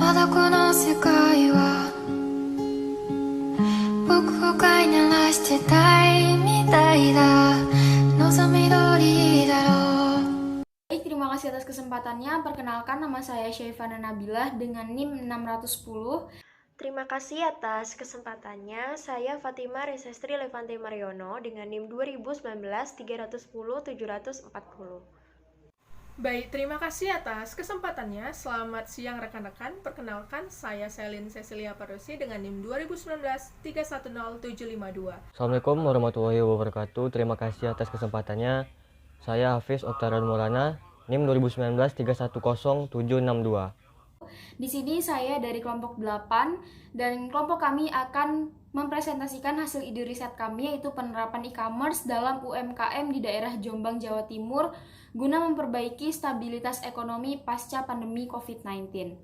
まだこの世界は僕を飼いならしてたいみたいだ望み通りだろう。 Terima kasih atas kesempatannya. Perkenalkan, nama saya Syaifana Nabilah dengan NIM 610. Terima kasih atas kesempatannya. Saya Fatima Resestri Levante Mariono dengan NIM 2019 310 740. Baik, terima kasih atas kesempatannya. Selamat siang rekan-rekan. Perkenalkan, saya Selin Cecilia Parosi dengan NIM 2019 310 752. Assalamualaikum warahmatullahi wabarakatuh. Terima kasih atas kesempatannya. Saya Hafiz Oktaran Maulana, NIM 2019 310 762. Di sini saya dari kelompok 8 dan kelompok kami akan mempresentasikan hasil ide riset kami, yaitu penerapan e-commerce dalam UMKM di daerah Jombang, Jawa Timur guna memperbaiki stabilitas ekonomi pasca pandemi COVID-19.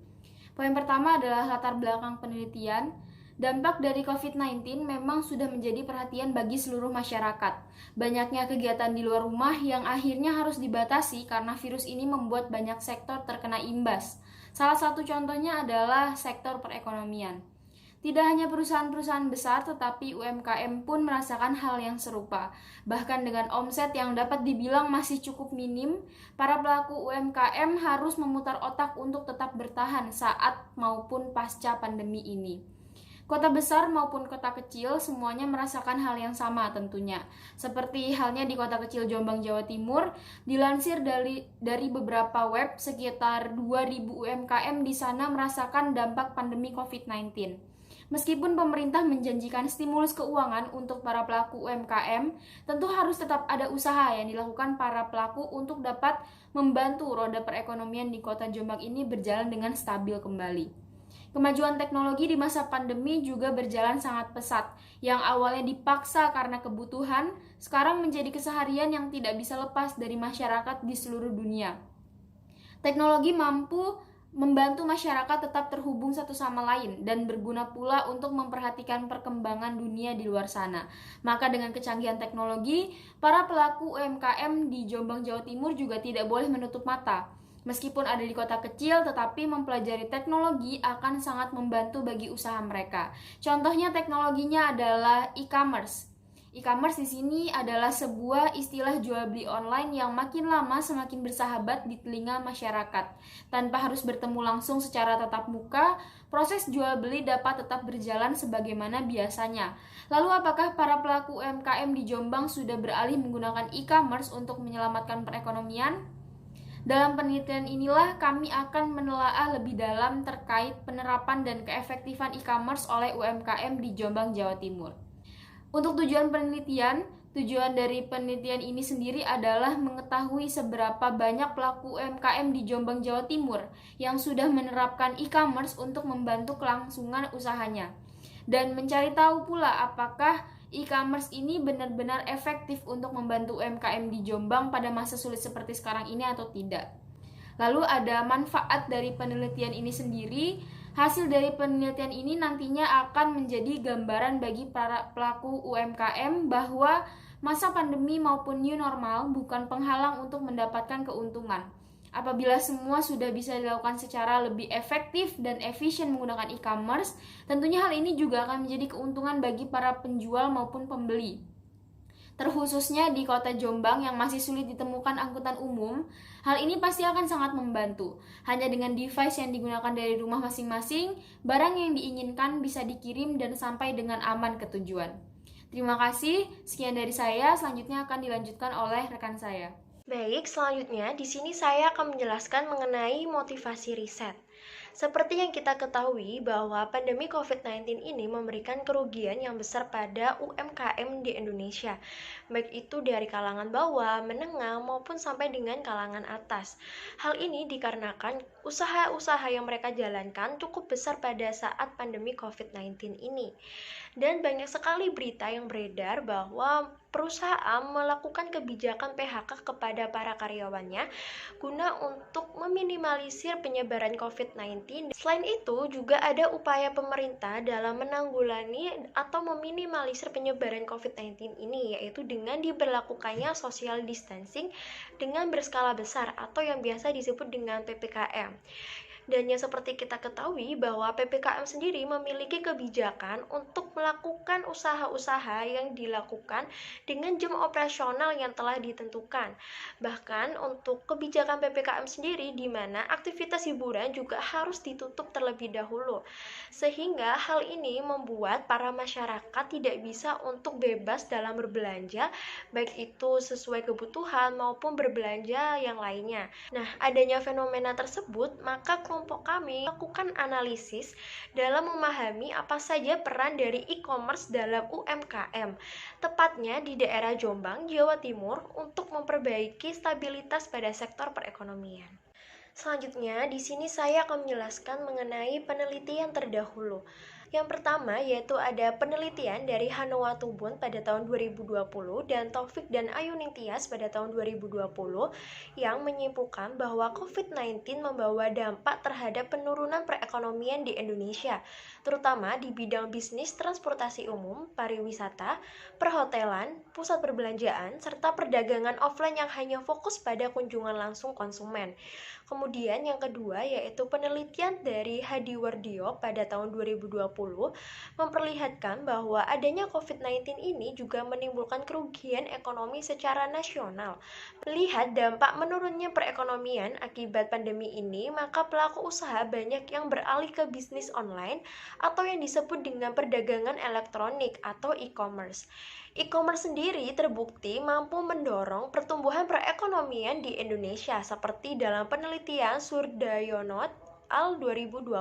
Poin pertama adalah latar belakang penelitian. Dampak dari COVID-19 memang sudah menjadi perhatian bagi seluruh masyarakat. Banyaknya kegiatan di luar rumah yang akhirnya harus dibatasi karena virus ini membuat banyak sektor terkena imbas. Salah satu contohnya adalah sektor perekonomian. Tidak hanya perusahaan-perusahaan besar, tetapi UMKM pun merasakan hal yang serupa. Bahkan dengan omset yang dapat dibilang masih cukup minim, para pelaku UMKM harus memutar otak untuk tetap bertahan saat maupun pasca pandemi ini. Kota besar maupun kota kecil semuanya merasakan hal yang sama tentunya. Seperti halnya di kota kecil Jombang, Jawa Timur, dilansir dari beberapa web, sekitar 2.000 UMKM di sana merasakan dampak pandemi COVID-19. Meskipun pemerintah menjanjikan stimulus keuangan untuk para pelaku UMKM, tentu harus tetap ada usaha yang dilakukan para pelaku untuk dapat membantu roda perekonomian di kota Jombang ini berjalan dengan stabil kembali. Kemajuan teknologi di masa pandemi juga berjalan sangat pesat. Yang awalnya dipaksa karena kebutuhan, sekarang menjadi keseharian yang tidak bisa lepas dari masyarakat di seluruh dunia. Teknologi mampu membantu masyarakat tetap terhubung satu sama lain dan berguna pula untuk memperhatikan perkembangan dunia di luar sana. Maka dengan kecanggihan teknologi, para pelaku UMKM di Jombang, Jawa Timur juga tidak boleh menutup mata. Meskipun ada di kota kecil, tetapi mempelajari teknologi akan sangat membantu bagi usaha mereka. Contohnya teknologinya adalah e-commerce. E-commerce di sini adalah sebuah istilah jual beli online yang makin lama semakin bersahabat di telinga masyarakat. Tanpa harus bertemu langsung secara tatap muka, proses jual beli dapat tetap berjalan sebagaimana biasanya. Lalu apakah para pelaku UMKM di Jombang sudah beralih menggunakan e-commerce untuk menyelamatkan perekonomian? Dalam penelitian inilah kami akan menelaah lebih dalam terkait penerapan dan keefektifan e-commerce oleh UMKM di Jombang, Jawa Timur. Untuk tujuan dari penelitian ini sendiri adalah mengetahui seberapa banyak pelaku UMKM di Jombang, Jawa Timur yang sudah menerapkan e-commerce untuk membantu kelangsungan usahanya. Dan mencari tahu pula apakah e-commerce ini benar-benar efektif untuk membantu UMKM di Jombang pada masa sulit seperti sekarang ini atau tidak. Lalu ada manfaat dari penelitian ini sendiri. Hasil dari penelitian ini nantinya akan menjadi gambaran bagi para pelaku UMKM bahwa masa pandemi maupun new normal bukan penghalang untuk mendapatkan keuntungan. Apabila semua sudah bisa dilakukan secara lebih efektif dan efisien menggunakan e-commerce, tentunya hal ini juga akan menjadi keuntungan bagi para penjual maupun pembeli. Terkhususnya di kota Jombang yang masih sulit ditemukan angkutan umum, hal ini pasti akan sangat membantu. Hanya dengan device yang digunakan dari rumah masing-masing, barang yang diinginkan bisa dikirim dan sampai dengan aman ke tujuan. Terima kasih, sekian dari saya, selanjutnya akan dilanjutkan oleh rekan saya. Baik, selanjutnya di sini saya akan menjelaskan mengenai motivasi riset. Seperti yang kita ketahui bahwa pandemi COVID-19 ini memberikan kerugian yang besar pada UMKM di Indonesia, baik itu dari kalangan bawah, menengah, maupun sampai dengan kalangan atas. Hal ini dikarenakan usaha-usaha yang mereka jalankan cukup besar pada saat pandemi COVID-19 ini. Dan banyak sekali berita yang beredar bahwa perusahaan melakukan kebijakan PHK kepada para karyawannya guna untuk meminimalisir penyebaran COVID-19. Selain itu, juga ada upaya pemerintah dalam menanggulangi atau meminimalisir penyebaran COVID-19 ini, yaitu dengan diberlakukannya social distancing dengan berskala besar atau yang biasa disebut dengan PPKM. Dan yang seperti kita ketahui bahwa PPKM sendiri memiliki kebijakan untuk melakukan usaha-usaha yang dilakukan dengan jam operasional yang telah ditentukan. Bahkan untuk kebijakan PPKM sendiri di mana aktivitas hiburan juga harus ditutup terlebih dahulu. Sehingga hal ini membuat para masyarakat tidak bisa untuk bebas dalam berbelanja, baik itu sesuai kebutuhan maupun berbelanja yang lainnya. Nah, adanya fenomena tersebut, maka kelompok kami melakukan analisis dalam memahami apa saja peran dari e-commerce dalam UMKM, tepatnya di daerah Jombang, Jawa Timur, untuk memperbaiki stabilitas pada sektor perekonomian. Selanjutnya, di sini saya akan menjelaskan mengenai penelitian terdahulu. Yang pertama yaitu ada penelitian dari Hanoa Tubun pada tahun 2020 dan Taufik dan Ayu Ningtyas pada tahun 2020 yang menyimpulkan bahwa COVID-19 membawa dampak terhadap penurunan perekonomian di Indonesia, terutama di bidang bisnis transportasi umum, pariwisata, perhotelan, pusat perbelanjaan, serta perdagangan offline yang hanya fokus pada kunjungan langsung konsumen. Kemudian yang kedua yaitu penelitian dari Hadiwardio pada tahun 2020 memperlihatkan bahwa adanya COVID-19 ini juga menimbulkan kerugian ekonomi secara nasional. Melihat dampak menurunnya perekonomian akibat pandemi ini, maka pelaku usaha banyak yang beralih ke bisnis online atau yang disebut dengan perdagangan elektronik atau e-commerce. E-commerce sendiri terbukti mampu mendorong pertumbuhan perekonomian di Indonesia seperti dalam penelitian Surdayonot Al 2020.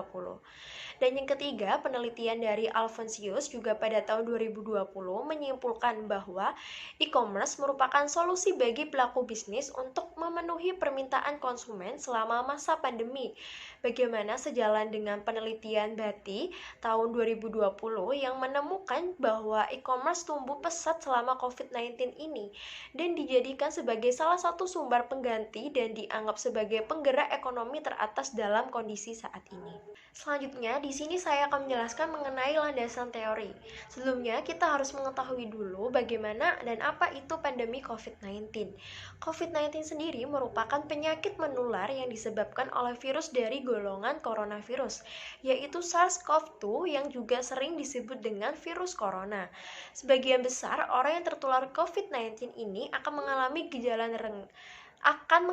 Dan yang ketiga, penelitian dari Alfonsius juga pada tahun 2020 menyimpulkan bahwa e-commerce merupakan solusi bagi pelaku bisnis untuk memenuhi permintaan konsumen selama masa pandemi. Bagaimana sejalan dengan penelitian Bati tahun 2020 yang menemukan bahwa e-commerce tumbuh pesat selama COVID-19 ini dan dijadikan sebagai salah satu sumber pengganti dan dianggap sebagai penggerak ekonomi teratas dalam kondisi saat ini. Selanjutnya, di sini saya akan menjelaskan mengenai landasan teori. Sebelumnya, kita harus mengetahui dulu bagaimana dan apa itu pandemi COVID-19. COVID-19 sendiri merupakan penyakit menular yang disebabkan oleh virus dari golongan coronavirus, yaitu SARS-CoV-2 yang juga sering disebut dengan virus corona. Sebagian besar orang yang tertular COVID-19 ini akan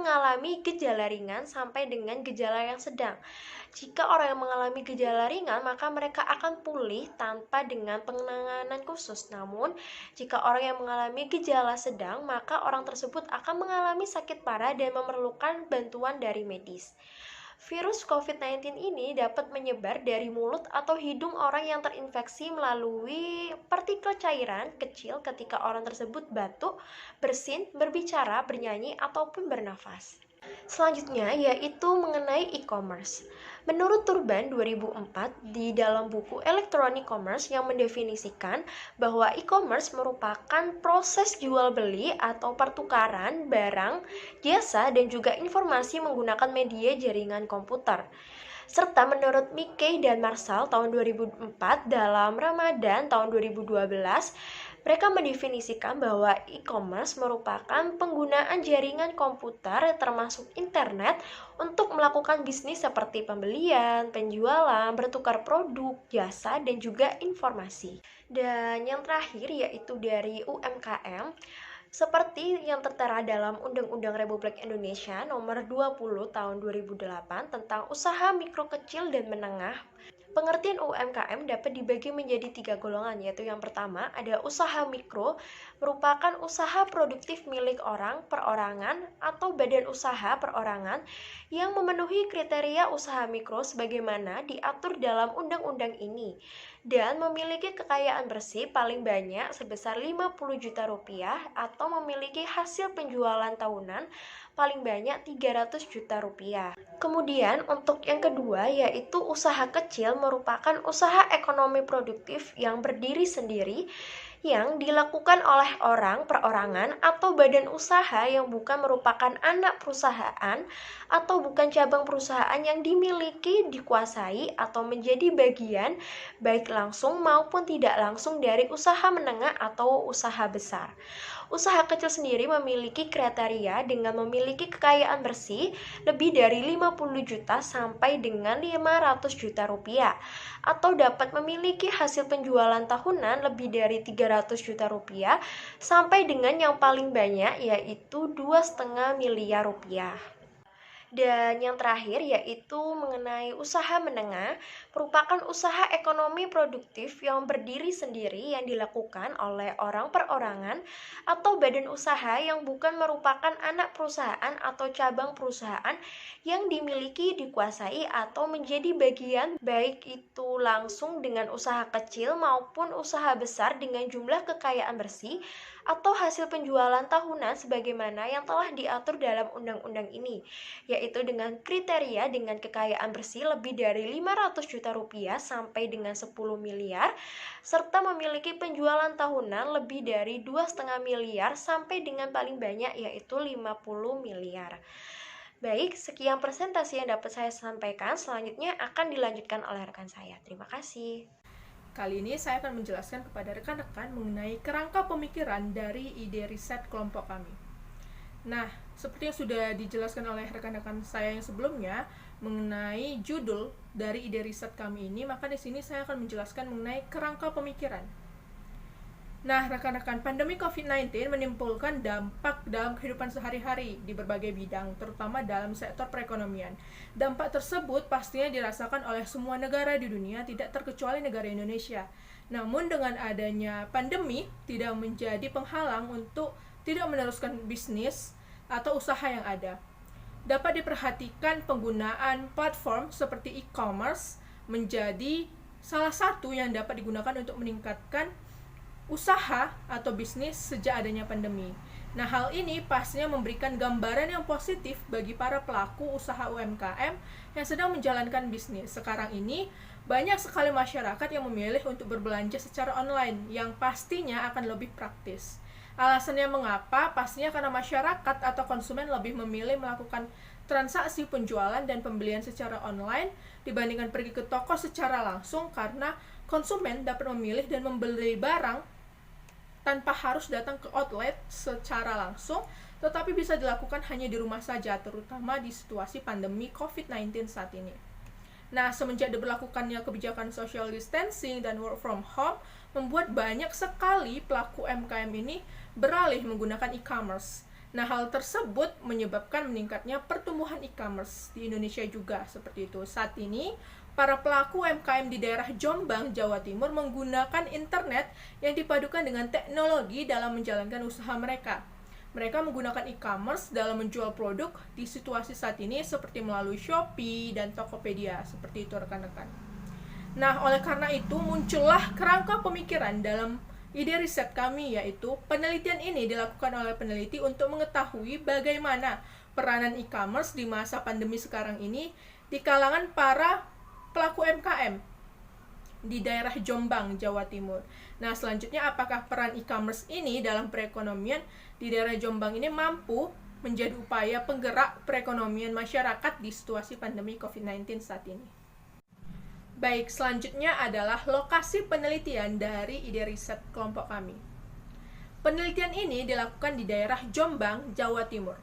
mengalami gejala ringan sampai dengan gejala yang sedang. Jika orang yang mengalami gejala ringan, maka mereka akan pulih tanpa dengan penanganan khusus. Namun, jika orang yang mengalami gejala sedang, maka orang tersebut akan mengalami sakit parah dan memerlukan bantuan dari medis. Virus COVID-19 ini dapat menyebar dari mulut atau hidung orang yang terinfeksi melalui partikel cairan kecil ketika orang tersebut batuk, bersin, berbicara, bernyanyi, ataupun bernafas. Selanjutnya yaitu mengenai e-commerce. Menurut Turban 2004 di dalam buku Electronic Commerce yang mendefinisikan bahwa e-commerce merupakan proses jual beli atau pertukaran barang, jasa, dan juga informasi menggunakan media jaringan komputer. Serta menurut Mickey dan Marshall tahun 2004 dalam Ramadan tahun 2012, mereka mendefinisikan bahwa e-commerce merupakan penggunaan jaringan komputer termasuk internet untuk melakukan bisnis seperti pembelian, penjualan, bertukar produk, jasa, dan juga informasi. Dan yang terakhir yaitu dari UMKM. Seperti yang tertera dalam Undang-Undang Republik Indonesia Nomor 20 Tahun 2008 tentang usaha mikro kecil dan menengah, pengertian UMKM dapat dibagi menjadi 3 golongan, yaitu yang pertama ada usaha mikro, merupakan usaha produktif milik orang, perorangan, atau badan usaha perorangan yang memenuhi kriteria usaha mikro sebagaimana diatur dalam undang-undang ini dan memiliki kekayaan bersih paling banyak sebesar 50 juta rupiah atau memiliki hasil penjualan tahunan paling banyak 300 juta rupiah. Kemudian untuk yang kedua yaitu usaha kecil merupakan usaha ekonomi produktif yang berdiri sendiri yang dilakukan oleh orang, perorangan, atau badan usaha yang bukan merupakan anak perusahaan atau bukan cabang perusahaan yang dimiliki, dikuasai, atau menjadi bagian baik langsung maupun tidak langsung dari usaha menengah atau usaha besar. Usaha kecil sendiri memiliki kriteria dengan memiliki kekayaan bersih lebih dari 50 juta sampai dengan 500 juta rupiah, atau dapat memiliki hasil penjualan tahunan lebih dari 300 juta rupiah sampai dengan yang paling banyak yaitu 2,5 miliar rupiah. Dan yang terakhir yaitu mengenai usaha menengah, merupakan usaha ekonomi produktif yang berdiri sendiri yang dilakukan oleh orang perorangan atau badan usaha yang bukan merupakan anak perusahaan atau cabang perusahaan yang dimiliki, dikuasai, atau menjadi bagian baik itu langsung dengan usaha kecil maupun usaha besar dengan jumlah kekayaan bersih atau hasil penjualan tahunan sebagaimana yang telah diatur dalam undang-undang ini, yaitu dengan kriteria dengan kekayaan bersih lebih dari 500 juta rupiah sampai dengan 10 miliar, serta memiliki penjualan tahunan lebih dari 2,5 miliar sampai dengan paling banyak yaitu 50 miliar. Baik, sekian presentasi yang dapat saya sampaikan. Selanjutnya akan dilanjutkan oleh rekan saya. Terima kasih. Kali ini saya akan menjelaskan kepada rekan-rekan mengenai kerangka pemikiran dari ide riset kelompok kami. Nah, seperti yang sudah dijelaskan oleh rekan-rekan saya yang sebelumnya mengenai judul dari ide riset kami ini, maka di sini saya akan menjelaskan mengenai kerangka pemikiran. Nah, rekan-rekan, pandemi COVID-19 menimbulkan dampak dalam kehidupan sehari-hari di berbagai bidang, terutama dalam sektor perekonomian. Dampak tersebut pastinya dirasakan oleh semua negara di dunia, tidak terkecuali negara Indonesia. Namun dengan adanya pandemi, tidak menjadi penghalang untuk tidak meneruskan bisnis atau usaha yang ada. Dapat diperhatikan penggunaan platform seperti e-commerce menjadi salah satu yang dapat digunakan untuk meningkatkan usaha atau bisnis sejak adanya pandemi. Nah, hal ini pastinya memberikan gambaran yang positif bagi para pelaku usaha UMKM yang sedang menjalankan bisnis. Sekarang ini, banyak sekali masyarakat yang memilih untuk berbelanja secara online, yang pastinya akan lebih praktis. Alasannya mengapa? Pastinya karena masyarakat atau konsumen lebih memilih melakukan transaksi penjualan dan pembelian secara online dibandingkan pergi ke toko secara langsung, karena konsumen dapat memilih dan membeli barang tanpa harus datang ke outlet secara langsung, tetapi bisa dilakukan hanya di rumah saja, terutama di situasi pandemi COVID-19 saat ini. Nah, semenjak diberlakukannya kebijakan social distancing dan work from home, membuat banyak sekali pelaku UMKM ini beralih menggunakan e-commerce. Nah, hal tersebut menyebabkan meningkatnya pertumbuhan e-commerce di Indonesia juga, seperti itu. Saat ini, para pelaku UMKM di daerah Jombang, Jawa Timur menggunakan internet yang dipadukan dengan teknologi dalam menjalankan usaha mereka. Mereka menggunakan e-commerce dalam menjual produk di situasi saat ini seperti melalui Shopee dan Tokopedia, seperti itu rekan-rekan. Nah, oleh karena itu muncullah kerangka pemikiran dalam ide riset kami, yaitu penelitian ini dilakukan oleh peneliti untuk mengetahui bagaimana peranan e-commerce di masa pandemi sekarang ini di kalangan para pelaku UMKM di daerah Jombang, Jawa Timur. Nah, selanjutnya apakah peran e-commerce ini dalam perekonomian di daerah Jombang ini mampu menjadi upaya penggerak perekonomian masyarakat di situasi pandemi COVID-19 saat ini? Baik, selanjutnya adalah lokasi penelitian dari ide riset kelompok kami. Penelitian ini dilakukan di daerah Jombang, Jawa Timur.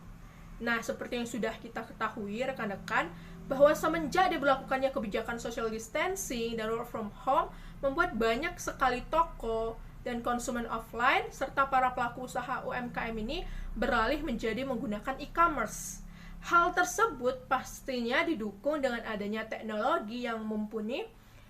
Nah, seperti yang sudah kita ketahui rekan-rekan, bahwa semenjak diberlakukannya kebijakan social distancing dan work from home, membuat banyak sekali toko dan konsumen offline serta para pelaku usaha UMKM ini beralih menjadi menggunakan e-commerce. Hal tersebut pastinya didukung dengan adanya teknologi yang mumpuni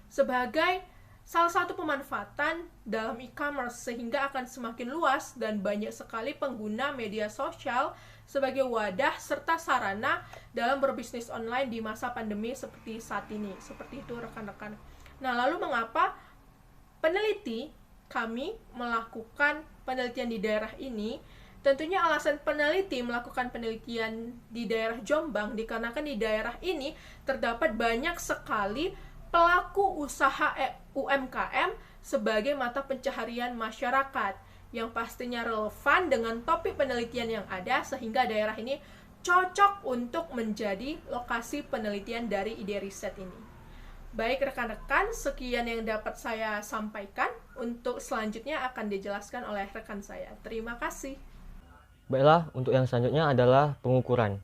sebagai salah satu pemanfaatan dalam e-commerce, sehingga akan semakin luas dan banyak sekali pengguna media sosial sebagai wadah serta sarana dalam berbisnis online di masa pandemi seperti saat ini. Seperti itu rekan-rekan. Nah, lalu mengapa peneliti kami melakukan penelitian di daerah ini? Tentunya alasan peneliti melakukan penelitian di daerah Jombang dikarenakan di daerah ini terdapat banyak sekali pelaku usaha UMKM sebagai mata pencaharian masyarakat yang pastinya relevan dengan topik penelitian yang ada, sehingga daerah ini cocok untuk menjadi lokasi penelitian dari ide riset ini. Baik rekan-rekan, sekian yang dapat saya sampaikan. Untuk selanjutnya akan dijelaskan oleh rekan saya. Terima kasih. Baiklah, untuk yang selanjutnya adalah pengukuran.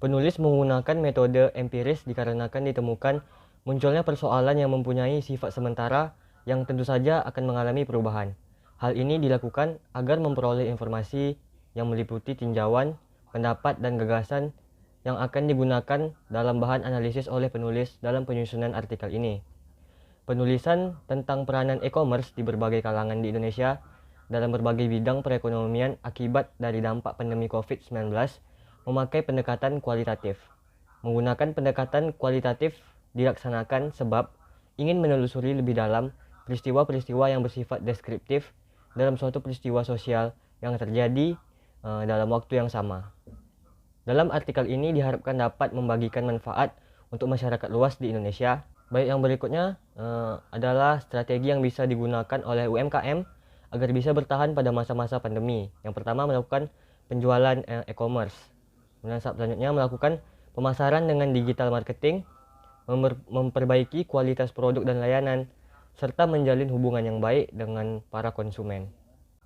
Penulis menggunakan metode empiris dikarenakan ditemukan munculnya persoalan yang mempunyai sifat sementara yang tentu saja akan mengalami perubahan. Hal ini dilakukan agar memperoleh informasi yang meliputi tinjauan, pendapat, dan gagasan yang akan digunakan dalam bahan analisis oleh penulis dalam penyusunan artikel ini. Penulisan tentang peranan e-commerce di berbagai kalangan di Indonesia dalam berbagai bidang perekonomian akibat dari dampak pandemi COVID-19 memakai pendekatan kualitatif. Menggunakan pendekatan kualitatif dilaksanakan sebab ingin menelusuri lebih dalam peristiwa-peristiwa yang bersifat deskriptif dalam suatu peristiwa sosial yang terjadi dalam waktu yang sama. Dalam artikel ini diharapkan dapat membagikan manfaat untuk masyarakat luas di Indonesia. Baik, yang berikutnya adalah strategi yang bisa digunakan oleh UMKM agar bisa bertahan pada masa-masa pandemi. Yang pertama, melakukan penjualan e-commerce. Kemudian selanjutnya melakukan pemasaran dengan digital marketing, memperbaiki kualitas produk dan layanan, serta menjalin hubungan yang baik dengan para konsumen.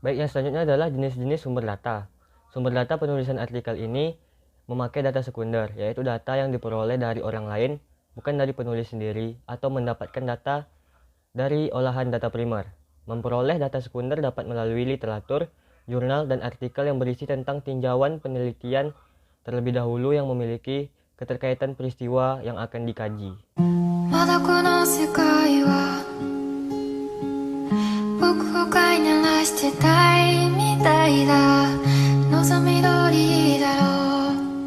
Baik, yang selanjutnya adalah jenis-jenis sumber data. Sumber data penulisan artikel ini memakai data sekunder, yaitu data yang diperoleh dari orang lain, bukan dari penulis sendiri, atau mendapatkan data dari olahan data primer. Memperoleh data sekunder dapat melalui literatur, jurnal, dan artikel yang berisi tentang tinjauan penelitian terlebih dahulu yang memiliki keterkaitan peristiwa yang akan dikaji. まだこの世界は僕を飼いならしてたいみたいだ望み通り